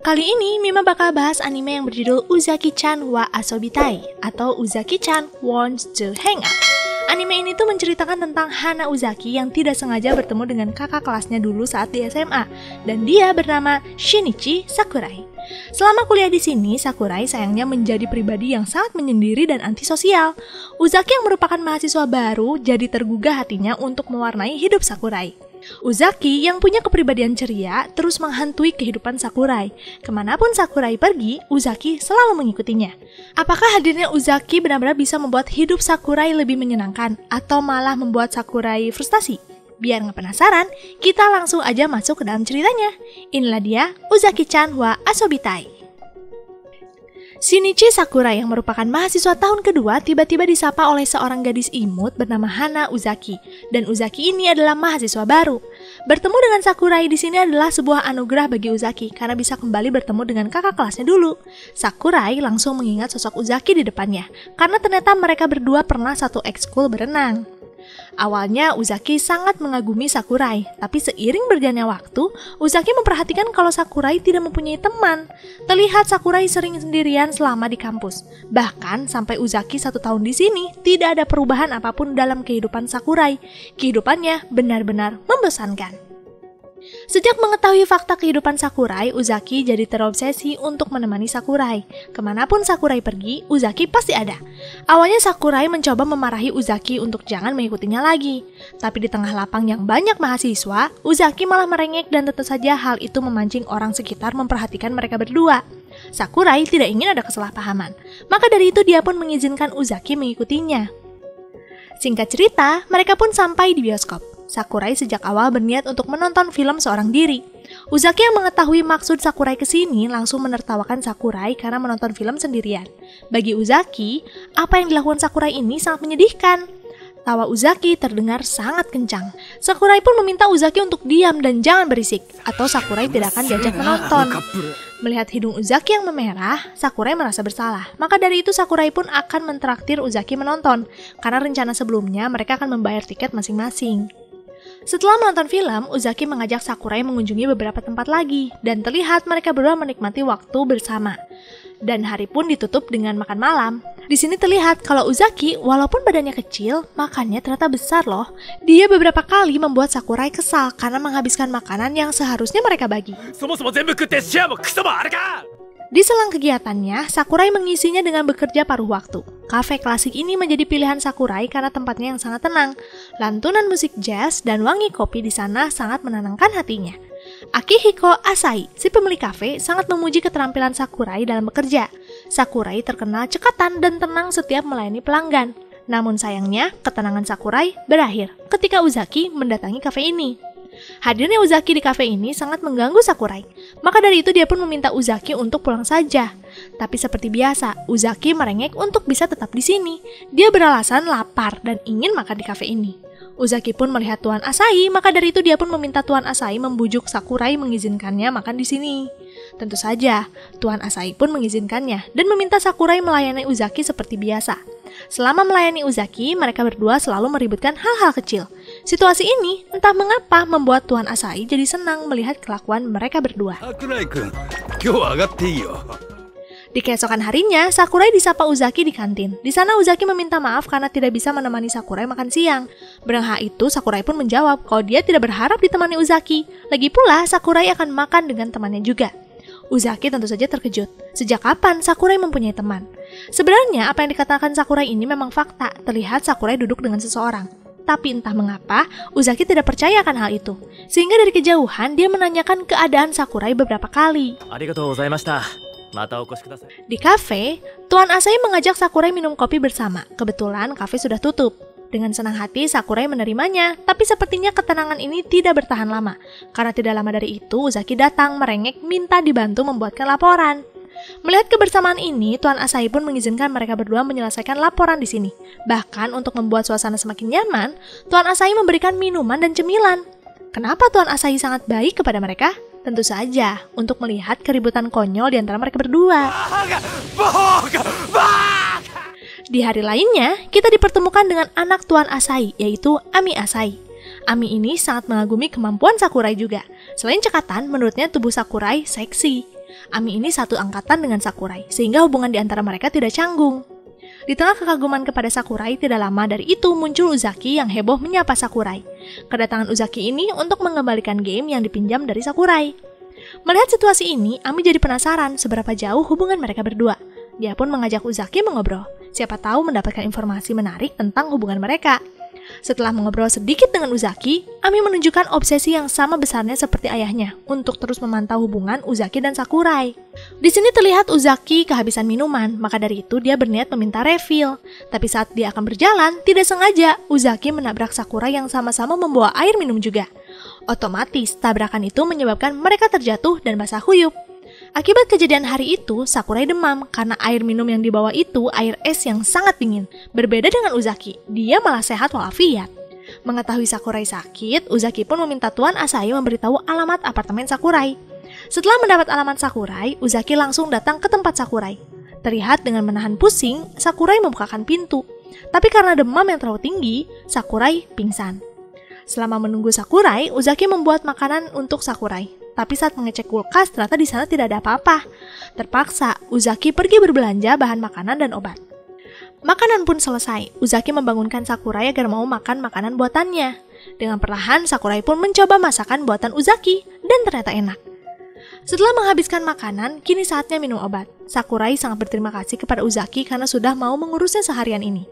Kali ini Mima bakal bahas anime yang berjudul Uzaki-chan wa Asobitai atau Uzaki-chan Wants to Hang Out. Anime ini tuh menceritakan tentang Hana Uzaki yang tidak sengaja bertemu dengan kakak kelasnya dulu saat di SMA, dan dia bernama Shinichi Sakurai. Selama kuliah di sini, Sakurai sayangnya menjadi pribadi yang sangat menyendiri dan antisosial. Uzaki yang merupakan mahasiswa baru jadi tergugah hatinya untuk mewarnai hidup Sakurai. Uzaki yang punya kepribadian ceria terus menghantui kehidupan Sakurai. Kemanapun Sakurai pergi, Uzaki selalu mengikutinya. Apakah hadirnya Uzaki benar-benar bisa membuat hidup Sakurai lebih menyenangkan atau malah membuat Sakurai frustasi? Biar nggak penasaran, kita langsung aja masuk ke dalam ceritanya. Inilah dia Uzaki-chan wa Asobitai. Shinichi Sakurai yang merupakan mahasiswa tahun kedua tiba-tiba disapa oleh seorang gadis imut bernama Hana Uzaki, dan Uzaki ini adalah mahasiswa baru. Bertemu dengan Sakurai di sini adalah sebuah anugerah bagi Uzaki karena bisa kembali bertemu dengan kakak kelasnya dulu. Sakurai langsung mengingat sosok Uzaki di depannya karena ternyata mereka berdua pernah satu ekskul berenang. Awalnya Uzaki sangat mengagumi Sakurai, tapi seiring berjalannya waktu, Uzaki memperhatikan kalau Sakurai tidak mempunyai teman. Terlihat Sakurai sering sendirian selama di kampus. Bahkan sampai Uzaki 1 tahun di sini, tidak ada perubahan apapun dalam kehidupan Sakurai. Kehidupannya benar-benar membosankan. Sejak mengetahui fakta kehidupan Sakurai, Uzaki jadi terobsesi untuk menemani Sakurai. Kemanapun Sakurai pergi, Uzaki pasti ada. Awalnya Sakurai mencoba memarahi Uzaki untuk jangan mengikutinya lagi. Tapi di tengah lapang yang banyak mahasiswa, Uzaki malah merengek dan tentu saja hal itu memancing orang sekitar memperhatikan mereka berdua. Sakurai tidak ingin ada kesalahpahaman. Maka dari itu dia pun mengizinkan Uzaki mengikutinya. Singkat cerita, mereka pun sampai di bioskop. Sakurai sejak awal berniat untuk menonton film seorang diri. Uzaki yang mengetahui maksud Sakurai kesini langsung menertawakan Sakurai karena menonton film sendirian. Bagi Uzaki, apa yang dilakukan Sakurai ini sangat menyedihkan. Tawa Uzaki terdengar sangat kencang. Sakurai pun meminta Uzaki untuk diam dan jangan berisik, atau Sakurai tidak akan diajak menonton. Melihat hidung Uzaki yang memerah, Sakurai merasa bersalah. Maka dari itu Sakurai pun akan mentraktir Uzaki menonton, karena rencana sebelumnya mereka akan membayar tiket masing-masing. Setelah menonton film, Uzaki mengajak Sakurai mengunjungi beberapa tempat lagi, dan terlihat mereka berdua menikmati waktu bersama. Dan hari pun ditutup dengan makan malam. Di sini terlihat kalau Uzaki, walaupun badannya kecil, makannya ternyata besar loh. Dia beberapa kali membuat Sakurai kesal karena menghabiskan makanan yang seharusnya mereka bagi. Di selang kegiatannya, Sakurai mengisinya dengan bekerja paruh waktu. Kafe klasik ini menjadi pilihan Sakurai karena tempatnya yang sangat tenang. Lantunan musik jazz dan wangi kopi di sana sangat menenangkan hatinya. Akihiko Asai, si pemilik kafe, sangat memuji keterampilan Sakurai dalam bekerja. Sakurai terkenal cekatan dan tenang setiap melayani pelanggan. Namun sayangnya, ketenangan Sakurai berakhir ketika Uzaki mendatangi kafe ini. Hadirnya Uzaki di kafe ini sangat mengganggu Sakurai. Maka dari itu dia pun meminta Uzaki untuk pulang saja. Tapi seperti biasa, Uzaki merengek untuk bisa tetap di sini. Dia beralasan lapar dan ingin makan di kafe ini. Uzaki pun melihat Tuan Asai, maka dari itu dia pun meminta Tuan Asai membujuk Sakurai mengizinkannya makan di sini. Tentu saja, Tuan Asai pun mengizinkannya dan meminta Sakurai melayani Uzaki seperti biasa. Selama melayani Uzaki, mereka berdua selalu meributkan hal-hal kecil. Situasi ini entah mengapa membuat Tuan Asai jadi senang melihat kelakuan mereka berdua. Di keesokan harinya, Sakurai disapa Uzaki di kantin. Di sana Uzaki meminta maaf karena tidak bisa menemani Sakurai makan siang. Berhak itu, Sakurai pun menjawab kalau dia tidak berharap ditemani Uzaki. Lagi pula, Sakurai akan makan dengan temannya juga. Uzaki tentu saja terkejut. Sejak kapan Sakurai mempunyai teman? Sebenarnya apa yang dikatakan Sakurai ini memang fakta. Terlihat Sakurai duduk dengan seseorang. Tapi entah mengapa, Uzaki tidak percaya akan hal itu. Sehingga dari kejauhan, dia menanyakan keadaan Sakurai beberapa kali. Di kafe, Tuan Asai mengajak Sakurai minum kopi bersama. Kebetulan kafe sudah tutup. Dengan senang hati, Sakurai menerimanya, tapi sepertinya ketenangan ini tidak bertahan lama. Karena tidak lama dari itu, Uzaki datang merengek minta dibantu membuatkan laporan. Melihat kebersamaan ini, Tuan Asai pun mengizinkan mereka berdua menyelesaikan laporan di sini. Bahkan untuk membuat suasana semakin nyaman, Tuan Asai memberikan minuman dan cemilan. Kenapa Tuan Asai sangat baik kepada mereka? Tentu saja, untuk melihat keributan konyol di antara mereka berdua. Di hari lainnya, kita dipertemukan dengan anak Tuan Asai, yaitu Ami Asai. Ami ini sangat mengagumi kemampuan Sakurai juga. Selain cekatan, menurutnya tubuh Sakurai seksi. Ami ini satu angkatan dengan Sakurai, sehingga hubungan di antara mereka tidak canggung. Di tengah kekaguman kepada Sakurai, tidak lama dari itu muncul Uzaki yang heboh menyapa Sakurai. Kedatangan Uzaki ini untuk mengembalikan game yang dipinjam dari Sakurai. Melihat situasi ini, Ami jadi penasaran seberapa jauh hubungan mereka berdua. Dia pun mengajak Uzaki mengobrol, siapa tahu mendapatkan informasi menarik tentang hubungan mereka. Setelah mengobrol sedikit dengan Uzaki, Ami menunjukkan obsesi yang sama besarnya seperti ayahnya untuk terus memantau hubungan Uzaki dan Sakurai. Di sini terlihat Uzaki kehabisan minuman, maka dari itu dia berniat meminta refill. Tapi saat dia akan berjalan, tidak sengaja Uzaki menabrak Sakurai yang sama-sama membawa air minum juga. Otomatis, tabrakan itu menyebabkan mereka terjatuh dan basah kuyup. Akibat kejadian hari itu, Sakurai demam karena air minum yang dibawa itu air es yang sangat dingin. Berbeda dengan Uzaki, dia malah sehat walafiat. Mengetahui Sakurai sakit, Uzaki pun meminta Tuan Asahi memberitahu alamat apartemen Sakurai. Setelah mendapat alamat Sakurai, Uzaki langsung datang ke tempat Sakurai. Terlihat dengan menahan pusing, Sakurai membukakan pintu. Tapi karena demam yang terlalu tinggi, Sakurai pingsan. Selama menunggu Sakurai, Uzaki membuat makanan untuk Sakurai. Tapi saat mengecek kulkas, ternyata di sana tidak ada apa-apa. Terpaksa, Uzaki pergi berbelanja bahan makanan dan obat. Makanan pun selesai. Uzaki membangunkan Sakurai agar mau makan makanan buatannya. Dengan perlahan, Sakurai pun mencoba masakan buatan Uzaki, dan ternyata enak. Setelah menghabiskan makanan, kini saatnya minum obat. Sakurai sangat berterima kasih kepada Uzaki karena sudah mau mengurusnya seharian ini.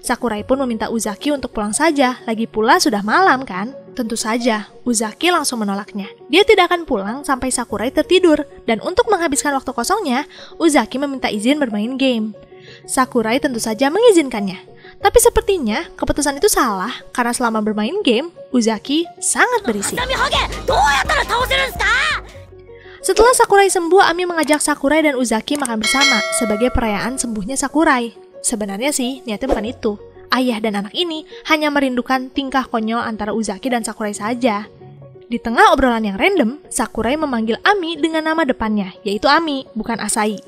Sakurai pun meminta Uzaki untuk pulang saja, lagi pula sudah malam kan? Tentu saja, Uzaki langsung menolaknya. Dia tidak akan pulang sampai Sakurai tertidur, dan untuk menghabiskan waktu kosongnya, Uzaki meminta izin bermain game. Sakurai tentu saja mengizinkannya. Tapi sepertinya keputusan itu salah, karena selama bermain game, Uzaki sangat berisik. Setelah Sakurai sembuh, Ami mengajak Sakurai dan Uzaki makan bersama sebagai perayaan sembuhnya Sakurai. Sebenarnya sih, niatnya bukan itu. Ayah dan anak ini hanya merindukan tingkah konyol antara Uzaki dan Sakurai saja. Di tengah obrolan yang random, Sakurai memanggil Ami dengan nama depannya, yaitu Ami, bukan Asahi.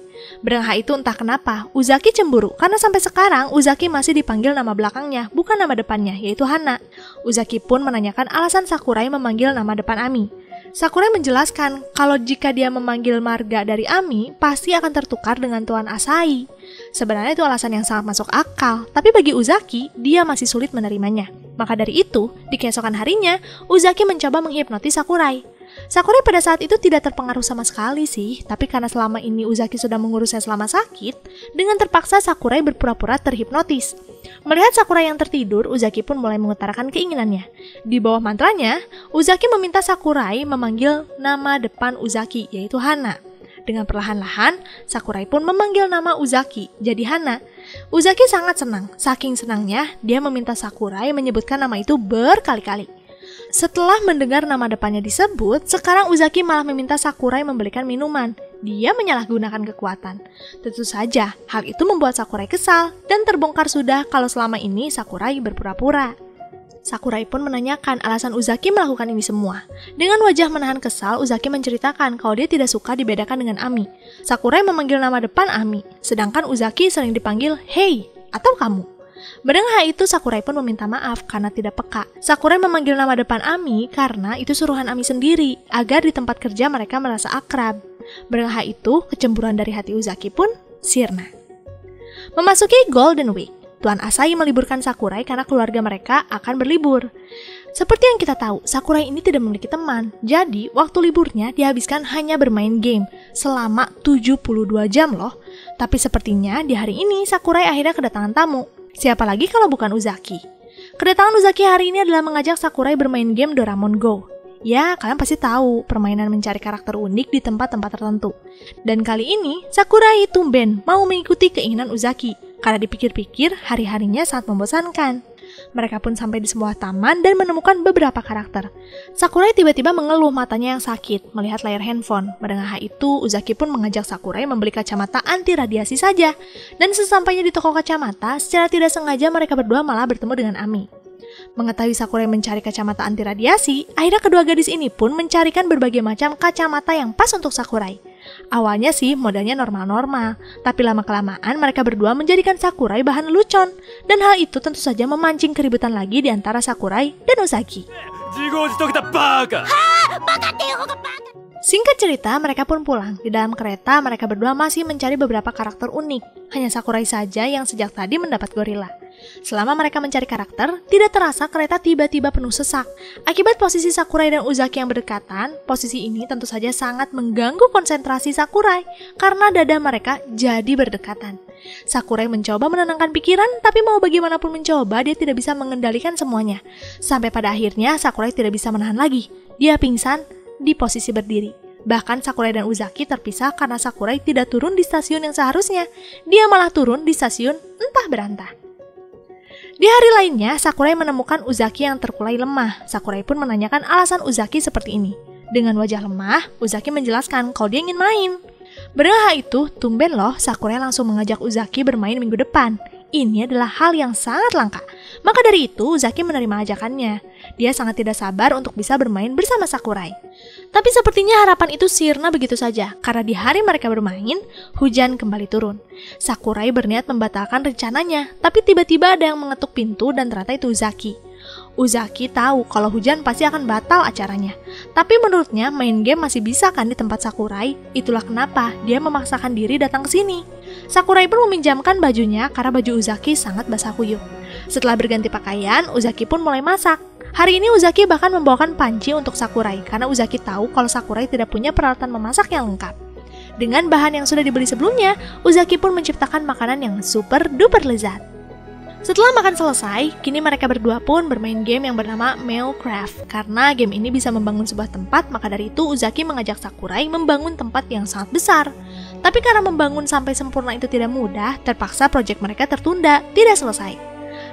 Berengah itu entah kenapa, Uzaki cemburu karena sampai sekarang Uzaki masih dipanggil nama belakangnya, bukan nama depannya, yaitu Hana. Uzaki pun menanyakan alasan Sakurai memanggil nama depan Ami. Sakurai menjelaskan kalau jika dia memanggil marga dari Ami, pasti akan tertukar dengan Tuan Asahi. Sebenarnya itu alasan yang sangat masuk akal, tapi bagi Uzaki, dia masih sulit menerimanya. Maka dari itu, di keesokan harinya, Uzaki mencoba menghipnotis Sakurai. Sakurai pada saat itu tidak terpengaruh sama sekali sih, tapi karena selama ini Uzaki sudah mengurusnya selama sakit, dengan terpaksa Sakurai berpura-pura terhipnotis. Melihat Sakurai yang tertidur, Uzaki pun mulai mengutarakan keinginannya. Di bawah mantranya, Uzaki meminta Sakurai memanggil nama depan Uzaki, yaitu Hana. Dengan perlahan-lahan, Sakurai pun memanggil nama Uzaki, jadi Hana. Uzaki sangat senang, saking senangnya, dia meminta Sakurai menyebutkan nama itu berkali-kali. Setelah mendengar nama depannya disebut, sekarang Uzaki malah meminta Sakurai membelikan minuman. Dia menyalahgunakan kekuatan. Tentu saja, hal itu membuat Sakurai kesal dan terbongkar sudah kalau selama ini Sakurai berpura-pura. Sakurai pun menanyakan alasan Uzaki melakukan ini semua. Dengan wajah menahan kesal, Uzaki menceritakan kalau dia tidak suka dibedakan dengan Ami. Sakurai memanggil nama depan Ami, sedangkan Uzaki sering dipanggil "Hey" atau "kamu". Mendengar itu, Sakurai pun meminta maaf karena tidak peka. Sakurai memanggil nama depan Ami karena itu suruhan Ami sendiri, agar di tempat kerja mereka merasa akrab. Mendengar itu, kecemburuan dari hati Uzaki pun sirna. Memasuki Golden Week, Tuan Asahi meliburkan Sakurai karena keluarga mereka akan berlibur. Seperti yang kita tahu, Sakurai ini tidak memiliki teman, jadi waktu liburnya dihabiskan hanya bermain game selama 72 jam loh. Tapi sepertinya di hari ini Sakurai akhirnya kedatangan tamu. Siapa lagi kalau bukan Uzaki? Kedatangan Uzaki hari ini adalah mengajak Sakurai bermain game Doraemon Go. Ya, kalian pasti tahu permainan mencari karakter unik di tempat-tempat tertentu. Dan kali ini, Sakurai tumben mau mengikuti keinginan Uzaki, karena dipikir-pikir hari-harinya sangat membosankan. Mereka pun sampai di sebuah taman dan menemukan beberapa karakter. Sakurai tiba-tiba mengeluh matanya yang sakit melihat layar handphone. Mendengar itu, Uzaki pun mengajak Sakurai membeli kacamata anti radiasi saja. Dan sesampainya di toko kacamata, secara tidak sengaja mereka berdua malah bertemu dengan Ami. Mengetahui Sakurai mencari kacamata anti radiasi, akhirnya kedua gadis ini pun mencarikan berbagai macam kacamata yang pas untuk Sakurai. Awalnya sih modelnya normal-normal, tapi lama-kelamaan mereka berdua menjadikan Sakurai bahan lelucon, dan hal itu tentu saja memancing keributan lagi di antara Sakurai dan Uzaki. Singkat cerita, mereka pun pulang. Di dalam kereta, mereka berdua masih mencari beberapa karakter unik. Hanya Sakurai saja yang sejak tadi mendapat gorila. Selama mereka mencari karakter, tidak terasa kereta tiba-tiba penuh sesak. Akibat posisi Sakurai dan Uzaki yang berdekatan, posisi ini tentu saja sangat mengganggu konsentrasi Sakurai karena dada mereka jadi berdekatan. Sakurai mencoba menenangkan pikiran, tapi mau bagaimanapun mencoba, dia tidak bisa mengendalikan semuanya. Sampai pada akhirnya, Sakurai tidak bisa menahan lagi. Dia pingsan di posisi berdiri. Bahkan Sakurai dan Uzaki terpisah karena Sakurai tidak turun di stasiun yang seharusnya. Dia malah turun di stasiun entah berantah. Di hari lainnya, Sakurai menemukan Uzaki yang terkulai lemah. Sakurai pun menanyakan alasan Uzaki seperti ini. Dengan wajah lemah, Uzaki menjelaskan kalau dia ingin main. Mendengar itu, tumben loh Sakurai langsung mengajak Uzaki bermain minggu depan. Ini adalah hal yang sangat langka. Maka dari itu, Uzaki menerima ajakannya. Dia sangat tidak sabar untuk bisa bermain bersama Sakurai. Tapi sepertinya harapan itu sirna begitu saja, karena di hari mereka bermain, hujan kembali turun. Sakurai berniat membatalkan rencananya, tapi tiba-tiba ada yang mengetuk pintu dan ternyata itu Uzaki. Uzaki tahu kalau hujan pasti akan batal acaranya. Tapi menurutnya main game masih bisa kan di tempat Sakurai, itulah kenapa dia memaksakan diri datang ke sini. Sakurai pun meminjamkan bajunya karena baju Uzaki sangat basah kuyup. Setelah berganti pakaian, Uzaki pun mulai masak. Hari ini Uzaki bahkan membawakan panci untuk Sakurai karena Uzaki tahu kalau Sakurai tidak punya peralatan memasak yang lengkap. Dengan bahan yang sudah dibeli sebelumnya, Uzaki pun menciptakan makanan yang super duper lezat. Setelah makan selesai, kini mereka berdua pun bermain game yang bernama Minecraft. Karena game ini bisa membangun sebuah tempat, maka dari itu Uzaki mengajak Sakurai membangun tempat yang sangat besar. Tapi karena membangun sampai sempurna itu tidak mudah, terpaksa proyek mereka tertunda, tidak selesai.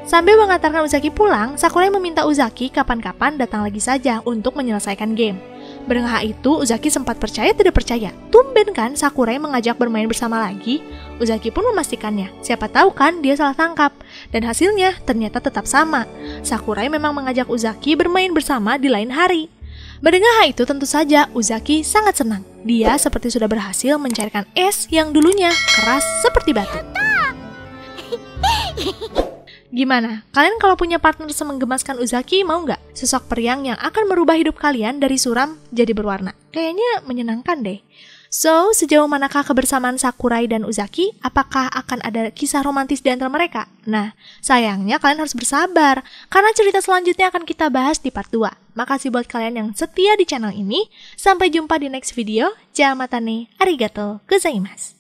Sambil mengantarkan Uzaki pulang, Sakurai meminta Uzaki kapan-kapan datang lagi saja untuk menyelesaikan game. Mendengar itu, Uzaki sempat percaya tidak percaya. Tumben kan Sakurai mengajak bermain bersama lagi? Uzaki pun memastikannya. Siapa tahu kan dia salah tangkap. Dan hasilnya ternyata tetap sama. Sakurai memang mengajak Uzaki bermain bersama di lain hari. Mendengar hal itu tentu saja Uzaki sangat senang. Dia seperti sudah berhasil mencairkan es yang dulunya keras seperti batu. Gimana? Kalian kalau punya partner semenggemaskan Uzaki, mau nggak? Sosok periang yang akan merubah hidup kalian dari suram jadi berwarna. Kayaknya menyenangkan deh. So, sejauh manakah kebersamaan Sakurai dan Uzaki? Apakah akan ada kisah romantis di antara mereka? Nah, sayangnya kalian harus bersabar, karena cerita selanjutnya akan kita bahas di part 2. Makasih buat kalian yang setia di channel ini. Sampai jumpa di next video. Jamatane, arigato gozaimasu.